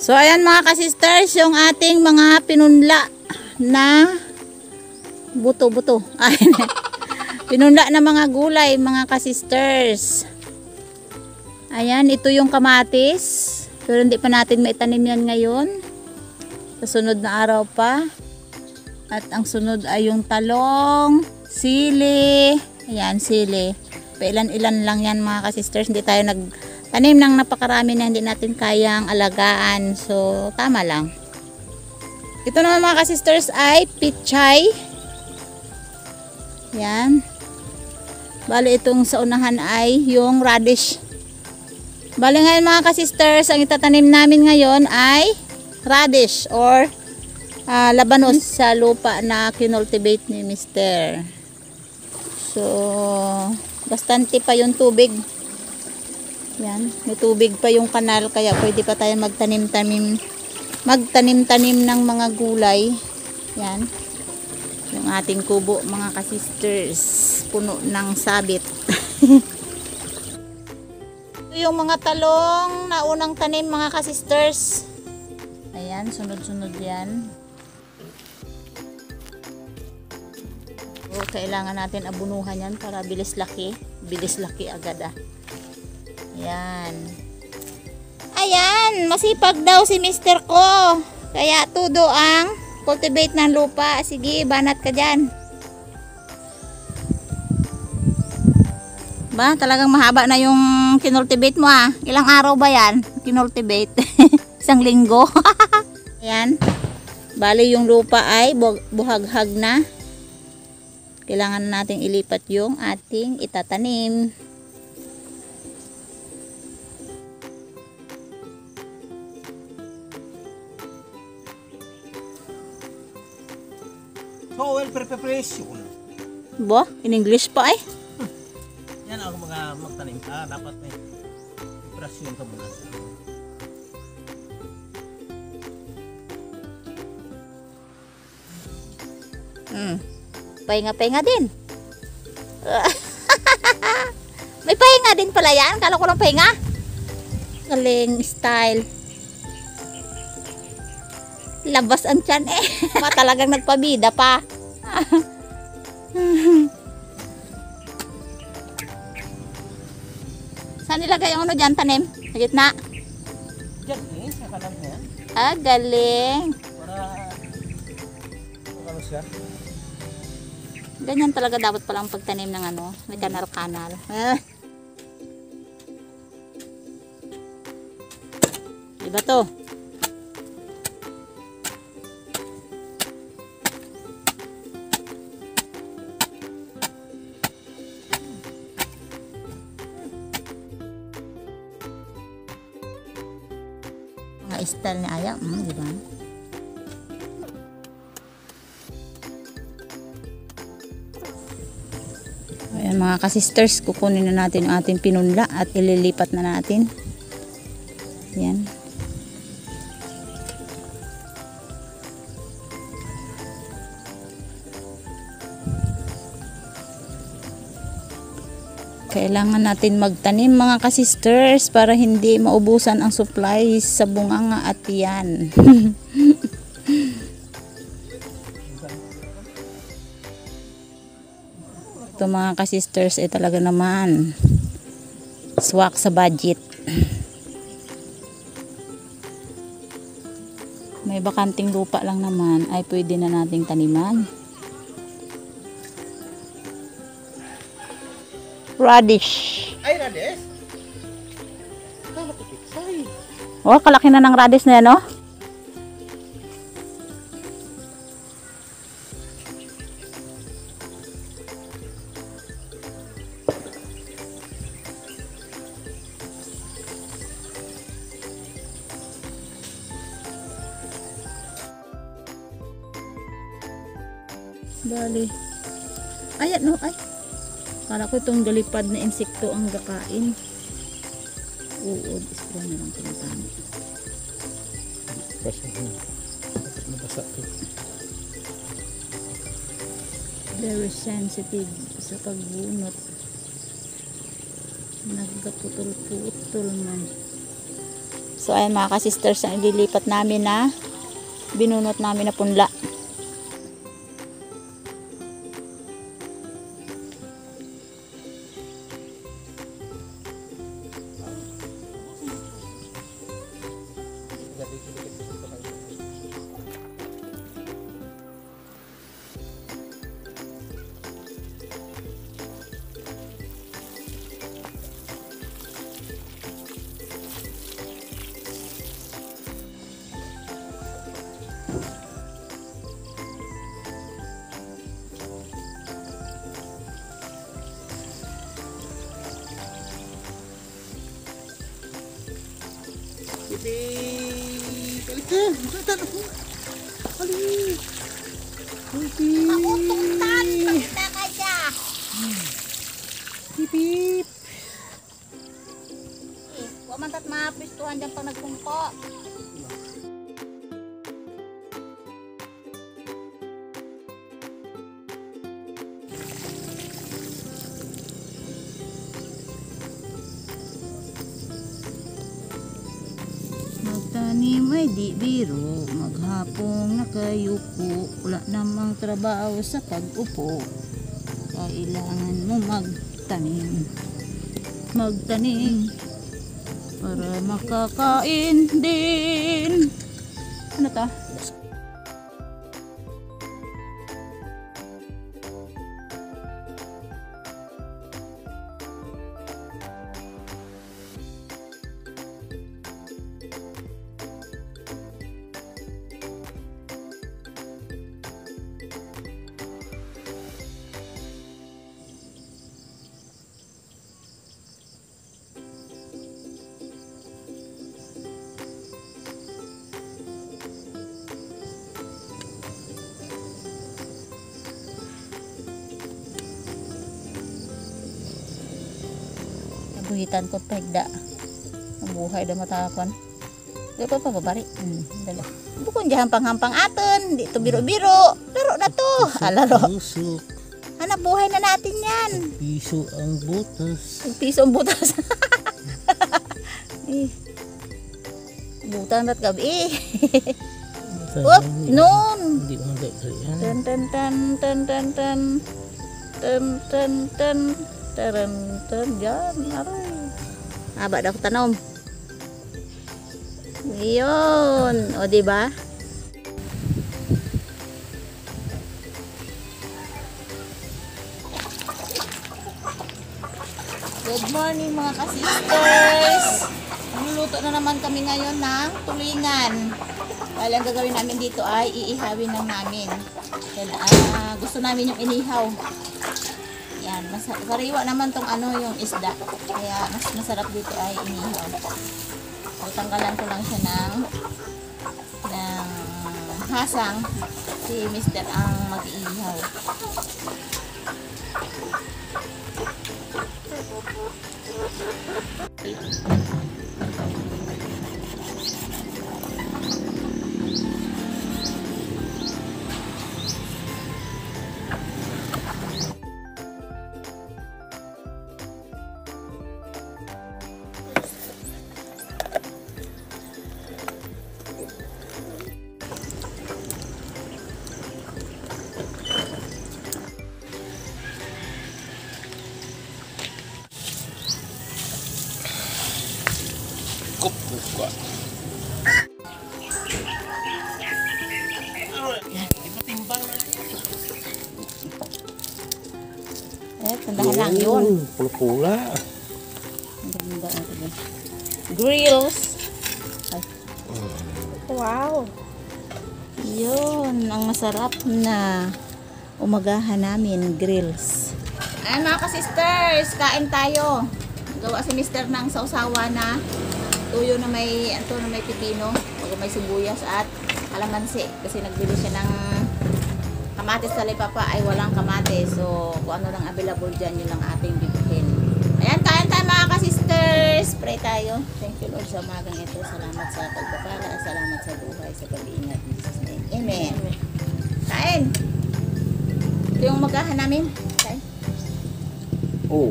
So ayan mga kasisters, yung ating mga pinunla na buto-buto. Pinunla na mga gulay mga kasisters. Ayan, ito yung kamatis. Pero hindi pa natin maitanim yan ngayon. Sa sunod na araw pa. At ang sunod ay yung talong, sili. Ayan, sili. Pailan-ilan lang yan mga kasisters. Hindi tayo nagtanim ng napakarami na hindi natin kayang alagaan. So, tama lang. Ito naman mga kasisters ay pichay. Yan. Bali itong sa unahan ay yung radish. Bali ngayon mga kasisters, ang itatanim namin ngayon ay radish or labanos sa lupa na kinultivate ni Mr. So, bastante pa yung tubig. Yan, may tubig pa yung kanal kaya pwede pa tayo magtanim-tanim ng mga gulay. Yan. Yung ating kubo mga kasisters, puno ng sabit. Ito yung mga talong na unang tanim mga kasisters. Ayan, sunod-sunod yan. So, kailangan natin abunuhan yan para bilis laki. Bilis laki agad Ayan. Ayan, masipag daw si Mr. ko. Kaya todo ang cultivate ng lupa. Sige, banat ka dyan. Ba, talagang mahaba na yung kinultivate mo Ilang araw ba yan? Kinultivate. Isang linggo. Ayan. Bali yung lupa ay buhaghag na. Kailangan nating ilipat yung ating itatanim. Soil preparation. Bo, in English pa Yan ang mga magtanim ka. Dapat may preparasyon ka muna. Pahinga-pahinga din. May pahinga din pala yan. Kala ko lang pahinga. Galing style. Labas ang tiyan talagang nagpabida pa. Saan nilagay yung ano dyan, tanim? Sa gitna? Diyan sa kanan niya. Galing. Para ano siya? Ganyan talaga dapat palang pagtanim ng ano, may kanal-kanal. Diba to? Mga style ni Aya, diba? Ayan mga kasisters, kukunin na natin ang ating pinunla at ililipat na natin. Ayan. Kailangan natin magtanim mga kasisters para hindi maubusan ang supplies sa bunganga at yan. Ito mga kasisters ay talaga naman swak sa budget. May bakanting lupa lang naman ay pwede na nating taniman. Radish. Ay, radish? Ay. Oh, kalaki na ng radish na yan, oh. Bali. Ayan, no, ay. Kala ko itong galipad na insekto ang gakain. Uod, isipin na lang tinatani. Very sensitive sa pagbunot. Nagkaputol-putol man. So ayan mga ka-sisters, ang ililipat namin na binunot namin na punla. Makutuktan! Pakita ka siya! Pipip! Huwag man tat mapistuhan dyan pag nagpungko. Magtanim ay di biro, maghapong nakayuko, wala namang trabaho sa pag-upo. Kailangan mo magtanim para makakain din. Ano to? Buhitan ko pagda. Buhay da matakon. Di pa babari. Dala. Bukon diyan panghampang aton. Dito biro-biro. Laro na to. Laro. Pusok. Hanap buhay na natin yan. Piso ang butas. Piso ang butas. Butan rat gabi. Whoop, noon. Hindi mo nagkakalian. Ten ten ten ten ten ten ten ten ten ten yan. Aray. Aba daw tanom. Yun. O diba? Good morning mga ka-sisters. Magluluto na naman kami ngayon ng tulingan. Dahil ang gagawin namin dito ay iihawin lang namin. Then, gusto namin yung inihaw. Yan, sariwa naman tong yung isda. Kaya mas masarap dito ay inihaw. So, tanggalan ko lang siya ng hasang. Si Mr. ang mag-iihaw. Buka. Tandahan lang yun. Pula-pula. Grills. Ay. Wow. Yun, ang masarap na umagahan namin, grills. Ayan mga ka-sisters, kain tayo. Gawa si Mr. ng sausawa na tuyo na may pipino, may sibuyas at kalamansi. Kasi nagbili siya ng kamatis sa Lipapa ay walang kamatis. So, kung ano lang available dyan, yun lang ating bibihin. Ayan, kain tayo mga ka-sisters. Pray tayo. Thank you Lord sa umagang ito. Salamat sa pagpapala. Salamat sa buhay, sa pag-iingat. In Jesus' name. Amen. Kain. Ito yung magahan namin. Kain. Oh.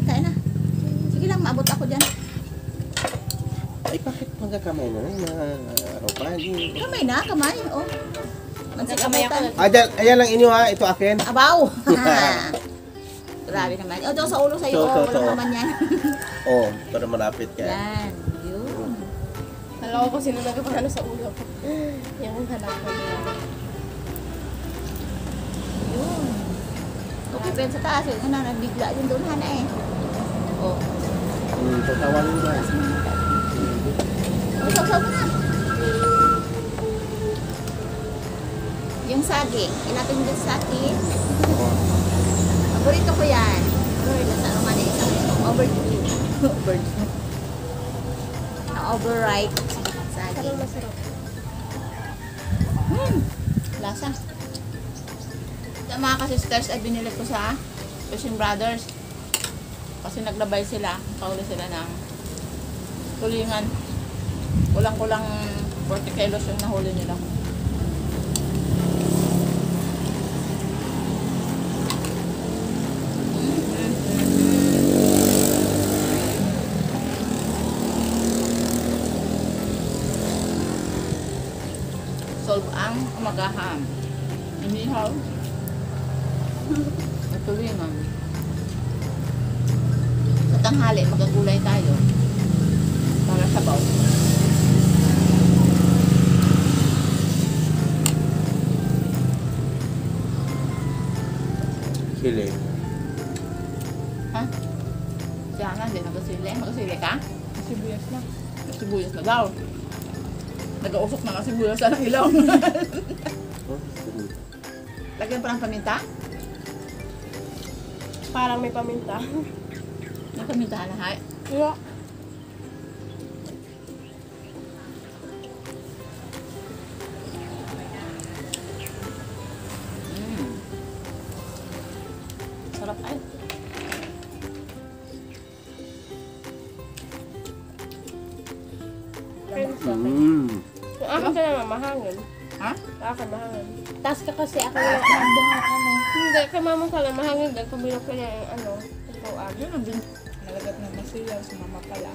Kain na. Sige lang, maabot ako dyan. Ay, bakit magkakamay na? Araw pa, hindi. Kamay na, kamay. Oh. Nagkamay ako. Ayan lang inyo ha, ito akin. Abaw! Grabe naman. O, doon sa ulo sa'yo. To. Walang naman yan. Oh, para malapit ka. Yan. Yun. Alam ko sino nagpapano sa ulo ko. Yan ang hanapan niya. Yun. Okay, Ben, sa taas. Yun, ano, nabigla yun doon, Hana eh. Oh. Tatawan mo dyan. Saw-saw mo na. Yung saging. Ilapin mo dito sa akin. Paborito ko yan. Nasa naman eh. Overdue. Na-overripe. Saging. Parang masarap. Lasa. Ito mga ka-sisters ay binili ko sa Fishing Brothers. Kasi naglabay sila. Kauli sila ng tulingan. Kulang-kulang 40 kilos yung nahuli nila. Solve ang umagahan. Inihaw. At tulingan. Sa tanghali, magagulay tayo. Para sa baw. Sili. Ha? Diyan na, hindi nagasili. Magasili ka? Sibuyas na. Sibuyas na daw. Nag-uusok na nga sibuyas sa ilong. Lagyan pa ng paminta? Parang may paminta. May paminta na, hay? Kaya, Sarap ay. friends sa akin. Kung akin ka naman mahangin. Ha? Akin mahangin. Taas ka kasi ako wala ka ng buhang ano. Hindi, kay mama ka lang mahangin din. Kabilog ka niya yung ano. Tutuan. Yun ang bin. Nalagat na masilaw si mama pala.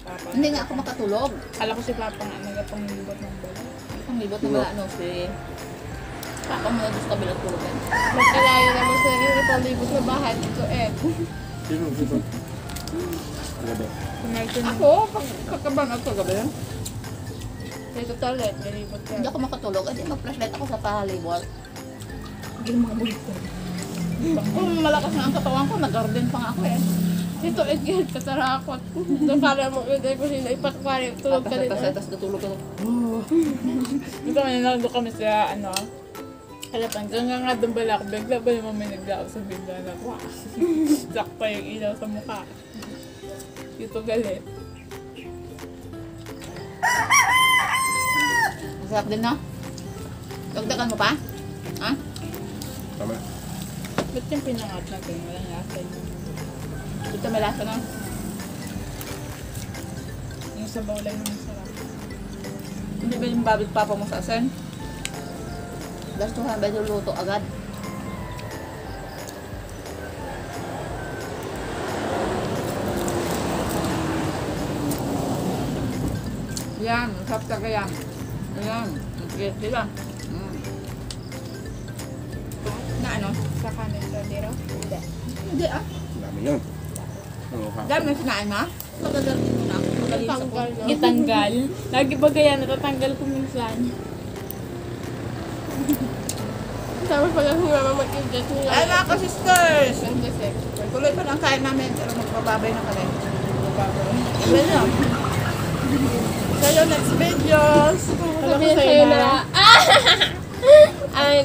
Papa, Hindi nga ako makatulog. Kala ko si Papa nga nagapangilibot ng bala. Ang libot na wala ano si Papa mo doon sa kabilang tulugan. Magkalayo naman sa rin ito libot na bahay. Dito Sino? Gabi. Kumartin Ako, pagkabang ako gabi. Dito toilet. Nalibot ka. Hindi ako makatulog. Hindi mag-flashlight ako sa palibot. yung mga bulto. Kung malakas na ang katawan ko, nag-garden pa nga ako eh. Dito Edgar, katarakot. Doon kala mo yun dahil kung sino ipatkwari. Tulog ka rin. Tapos natulog ako. Dito kami naldo kami sa ano. Halapan, hanggang nga doon bala ako. Bigla ba yung may naglaot sa bigla na wow. Sakpa yung ilaw sa mukha. Dito galit. Masarap din no? Dagdagan mo pa? Ha? Tama. Ba't yung pinangat natin? Walang lasa yun. Dito may lasa no? Yung sabaw lang yung masarap. Hindi ba yung babit papa mo sa asin? Gastuhan ba yung luto agad? Yan, masarap talaga yan. Ayan, nag-get sila. Na ano? Sa kanin sa dero? Hindi. Hindi ah. Dami yun. Ano ka? Dami na sinain mo? Magagal din muna ako. Magalis ako. Tanggal no? Gitanggal. Lagi ba kaya natatanggal ko minsan? Tapos pala si mama mag-ingest nila. Ay mga ka-sisters! 26. Tuloy pa ng kain namin pero magbababay na kami. Babay. Well, no. See you next videos! Alam ko Sabihin sa'yo sa'yo na. na. Ay,